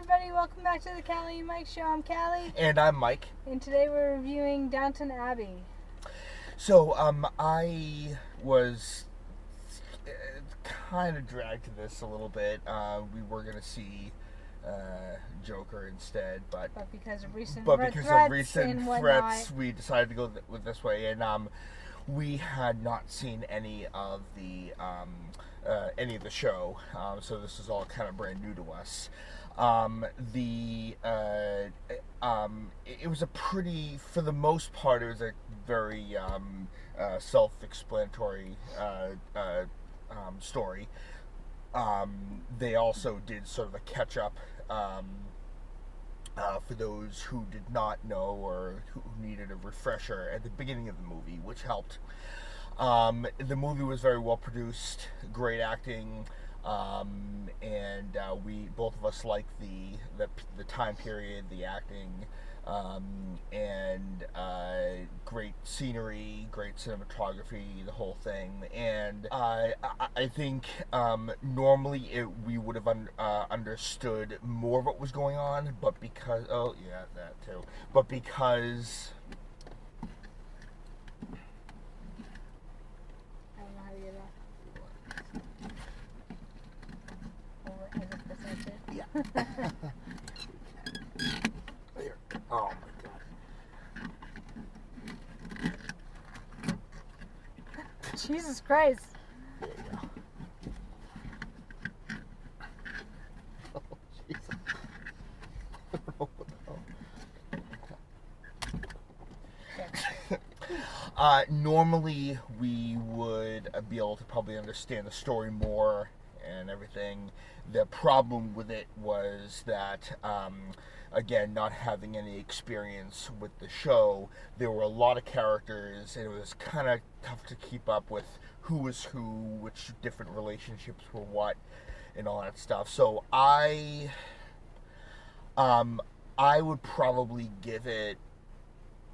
everybody, welcome back to the Callie and Mike Show. I'm Callie. And I'm Mike. And today we're reviewing Downton Abbey. So, I was kind of dragged to this a little bit. We were going to see Joker instead, but because of recent threats, we decided to go with this way. And we had not seen any of the show, so this is all kind of brand new to us. It was a pretty, for the most part, it was a very self-explanatory story. They also did sort of a catch-up for those who did not know or who needed a refresher at the beginning of the movie, which helped. The movie was very well produced, great acting, and we both of us liked the time period, the acting, and great scenery, great cinematography, the whole thing. And I think normally we would have understood more of what was going on, but because that too, but because. There. Oh my god. Jesus Christ. There you go. Oh, Jesus. Normally we would be able to probably understand the story more and everything. The problem with it was that, again, not having any experience with the show, there were a lot of characters, and it was kind of tough to keep up with who was who, which different relationships were what, and all that stuff. So I would probably give it,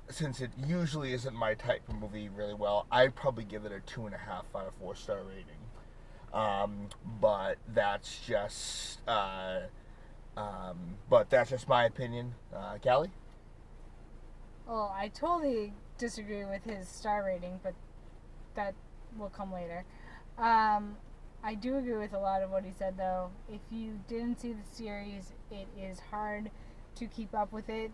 since it usually isn't my type of movie really well, I'd probably give it a 2.5 out of 4-star rating. But that's just my opinion. Callie? Well, I totally disagree with his star rating, but that will come later. I do agree with a lot of what he said, though. If you didn't see the series, it is hard to keep up with it.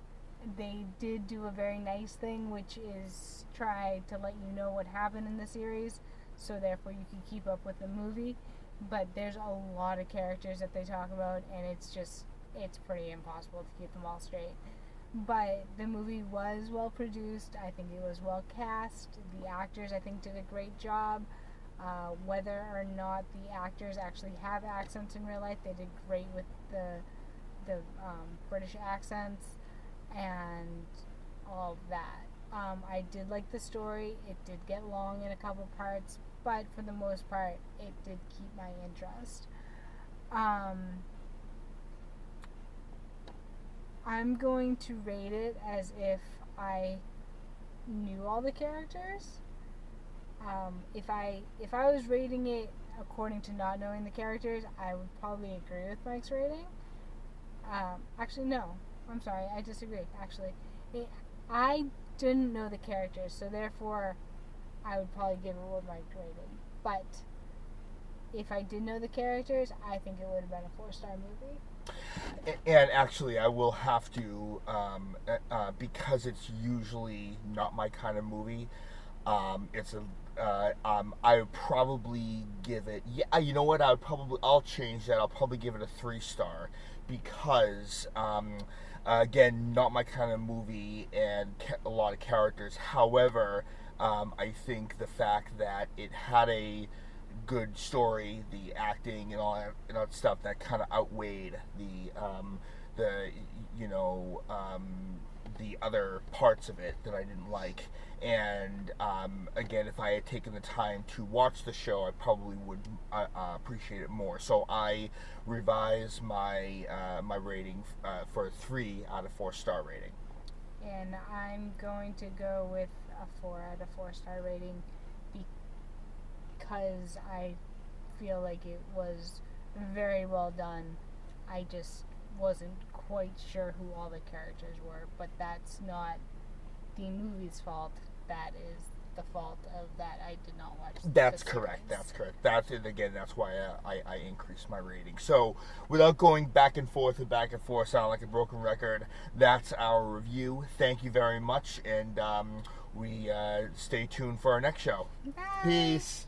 They did do a very nice thing, which is try to let you know what happened in the series, so therefore you can keep up with the movie. But there's a lot of characters that they talk about, and it's pretty impossible to keep them all straight. But the movie was well produced. I think it was well cast. The actors, I think, did a great job. Whether or not the actors actually have accents in real life, they did great with the British accents and all of that. I did like the story. It did get long in a couple parts, but for the most part, it did keep my interest. I'm going to rate it as if I knew all the characters. If I was rating it according to not knowing the characters, I would probably agree with Mike's rating. Actually, no. I'm sorry, I disagree. Actually, I didn't know the characters, so therefore I would probably give it what Mike rated. But if I did know the characters, I think it would have been a 4-star movie. And actually, I will have to, because it's usually not my kind of movie. I would probably give it. Yeah, you know what? I'll change that. I'll probably give it a 3-star because. Again, not my kind of movie, and a lot of characters. However, I think the fact that it had a good story, the acting, and all that stuff, that kind of outweighed the other parts of it that I didn't like. And again, if I had taken the time to watch the show, I probably would appreciate it more. So I revise my rating for a 3 out of 4-star rating. And I'm going to go with a 4 out of 4-star rating because I feel like it was very well done. I just wasn't quite sure who all the characters were, but that's not the movie's fault. That is the fault of that I did not watch. That's correct. That's correct. That's and again. That's why I increased my rating. So without going back and forth, sound like a broken record. That's our review. Thank you very much, and we stay tuned for our next show. Bye. Peace.